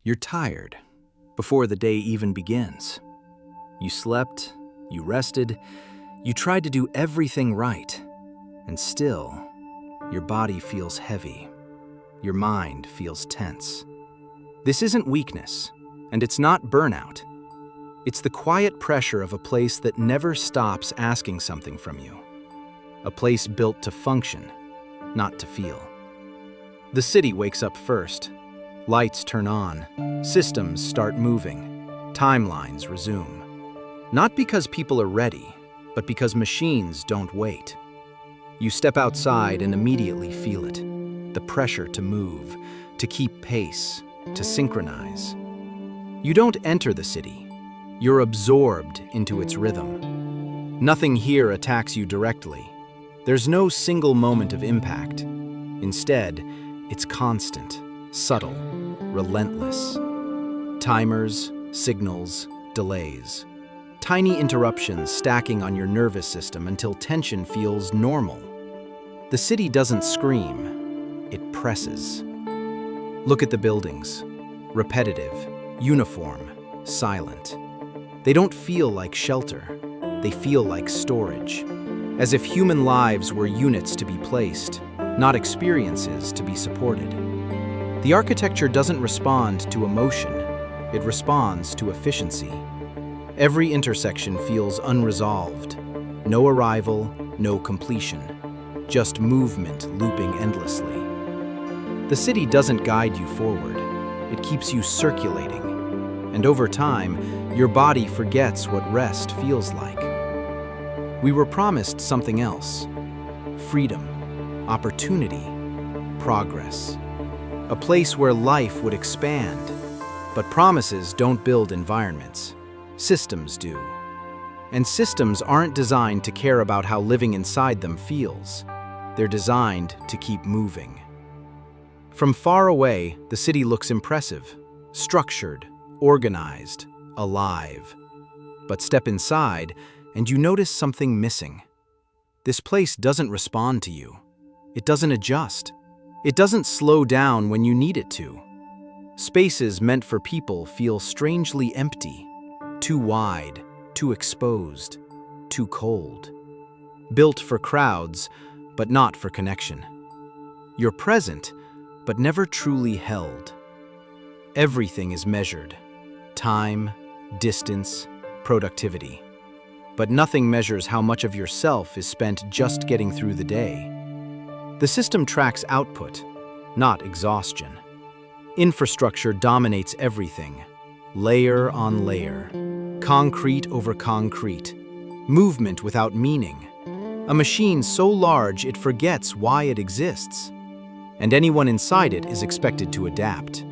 You're tired before the day even begins. You slept, you rested, you tried to do everything right, and still, your body feels heavy. Your mind feels tense. This isn't weakness, and it's not burnout. It's the quiet pressure of a place that never stops asking something from you. A place built to function, not to feel. The city wakes up first. Lights turn on, systems start moving, timelines resume. Not because people are ready, but because machines don't wait. You step outside and immediately feel it. The pressure to move, to keep pace, to synchronize. You don't enter the city. You're absorbed into its rhythm. Nothing here attacks you directly. There's no single moment of impact. Instead, it's constant, subtle, relentless. Timers, signals, delays. Tiny interruptions stacking on your nervous system until tension feels normal. The city doesn't scream, it presses. Look at the buildings. Repetitive, uniform, silent. They don't feel like shelter. They feel like storage. As if human lives were units to be placed, not experiences to be supported. The architecture doesn't respond to emotion, it responds to efficiency. Every intersection feels unresolved. No arrival, no completion. Just movement looping endlessly. The city doesn't guide you forward, it keeps you circulating. And over time, your body forgets what rest feels like. We were promised something else. Freedom, opportunity, progress. A place where life would expand. But promises don't build environments. Systems do. And systems aren't designed to care about how living inside them feels. They're designed to keep moving. From far away, the city looks impressive, structured, organized, alive. But step inside, and you notice something missing. This place doesn't respond to you. It doesn't adjust. It doesn't slow down when you need it to. Spaces meant for people feel strangely empty, too wide, too exposed, too cold. Built for crowds, but not for connection. You're present, but never truly held. Everything is measured. Time, distance, productivity. But nothing measures how much of yourself is spent just getting through the day. The system tracks output, not exhaustion. Infrastructure dominates everything, layer on layer, concrete over concrete, movement without meaning. A machine so large it forgets why it exists, and anyone inside it is expected to adapt.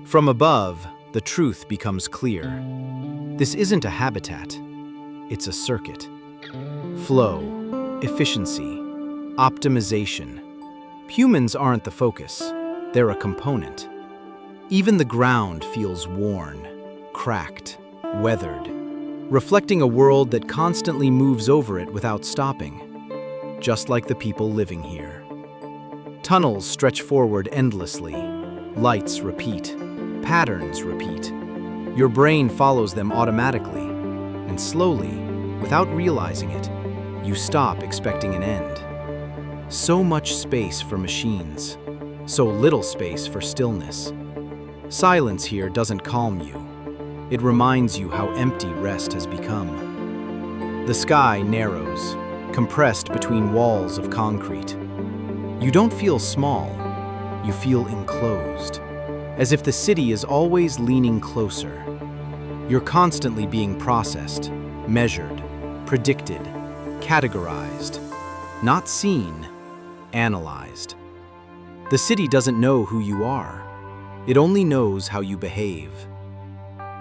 From above, the truth becomes clear. This isn't a habitat, it's a circuit. Flow, efficiency, optimization. Humans aren't the focus, they're a component. Even the ground feels worn, cracked, weathered, reflecting a world that constantly moves over it without stopping, just like the people living here. Tunnels stretch forward endlessly, lights repeat, patterns repeat. Your brain follows them automatically, and slowly, without realizing it, you stop expecting an end. So much space for machines, so little space for stillness. Silence here doesn't calm you. It reminds you how empty rest has become. The sky narrows, compressed between walls of concrete. You don't feel small, you feel enclosed, as if the city is always leaning closer. You're constantly being processed, measured, predicted, categorized, not seen, analyzed. The city doesn't know who you are. It only knows how you behave.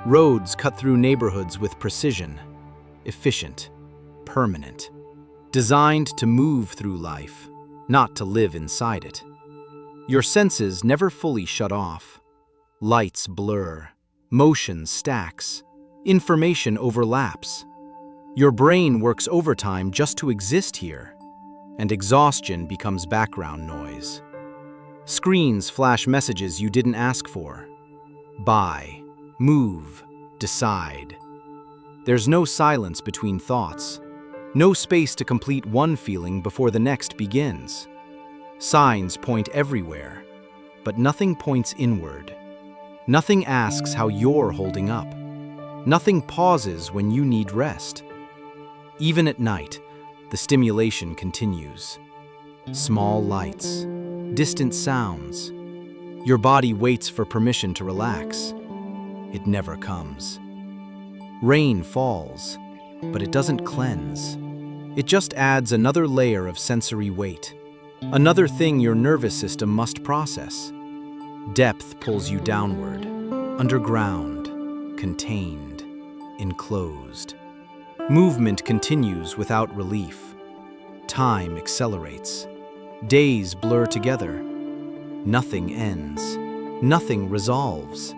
Roads cut through neighborhoods with precision, efficient, permanent, designed to move through life, not to live inside it. Your senses never fully shut off. Lights blur, motion stacks, information overlaps. Your brain works overtime just to exist here, and exhaustion becomes background noise. Screens flash messages you didn't ask for. buy, move, decide. There's no silence between thoughts, no space to complete one feeling before the next begins. Signs point everywhere, but nothing points inward. Nothing asks how you're holding up. Nothing pauses when you need rest. Even at night, the stimulation continues. Small lights, distant sounds. Your body waits for permission to relax. It never comes. Rain falls, but it doesn't cleanse. It just adds another layer of sensory weight, another thing your nervous system must process. Depth pulls you downward, underground, contained, enclosed. Movement continues without relief. Time accelerates. Days blur together. Nothing ends. Nothing resolves.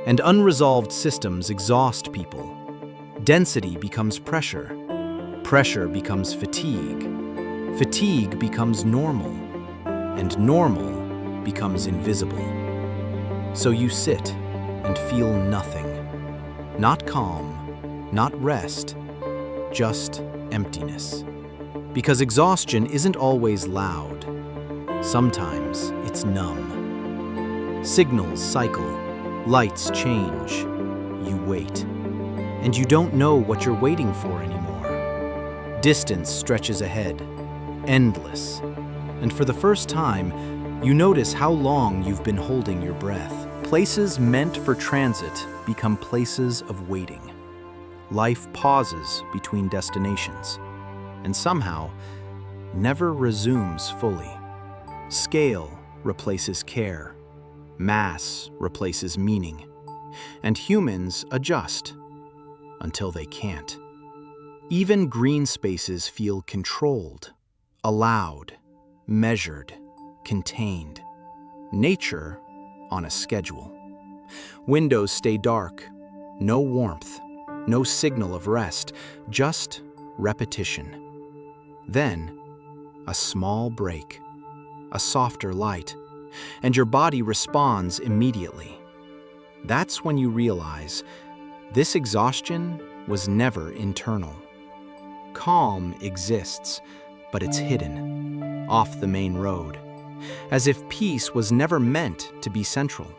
And unresolved systems exhaust people. Density becomes pressure. Pressure becomes fatigue. Fatigue becomes normal. And normal becomes invisible. So you sit and feel nothing. Not calm, not rest, just emptiness. Because exhaustion isn't always loud. Sometimes it's numb. Signals cycle, lights change. You wait. And you don't know what you're waiting for anymore. Distance stretches ahead, endless. And for the first time, you notice how long you've been holding your breath. Places meant for transit become places of waiting. Life pauses between destinations, and somehow never resumes fully. Scale replaces care, mass replaces meaning, and humans adjust until they can't. Even green spaces feel controlled, allowed, measured, contained. Nature on a schedule. Windows stay dark, no warmth, no signal of rest, just repetition. Then, a small break, a softer light, and your body responds immediately. That's when you realize this exhaustion was never internal. Calm exists, but it's hidden, off the main road, as if peace was never meant to be central.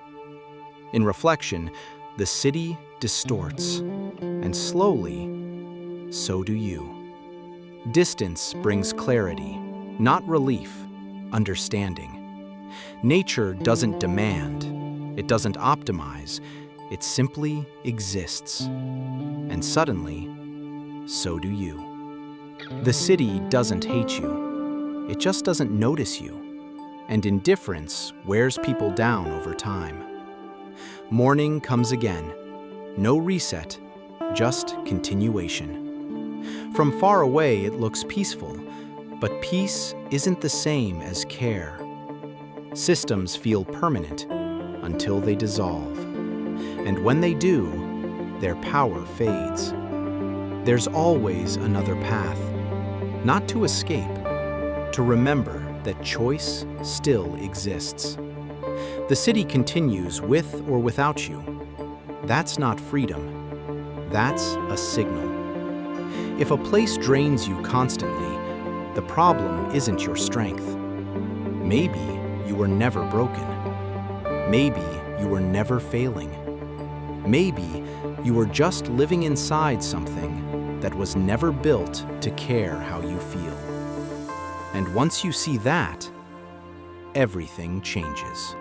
In reflection, the city distorts, and slowly, so do you. Distance brings clarity, not relief, understanding. Nature doesn't demand, it doesn't optimize, it simply exists. And suddenly, so do you. The city doesn't hate you, it just doesn't notice you. And indifference wears people down over time. Morning comes again. No reset, just continuation. From far away, it looks peaceful, but peace isn't the same as care. Systems feel permanent until they dissolve. And when they do, their power fades. There's always another path, not to escape, to remember that choice still exists. The city continues with or without you. That's not freedom. That's a signal. If a place drains you constantly, the problem isn't your strength. Maybe you were never broken. Maybe you were never failing. Maybe you were just living inside something that was never built to care how you feel. And once you see that, everything changes.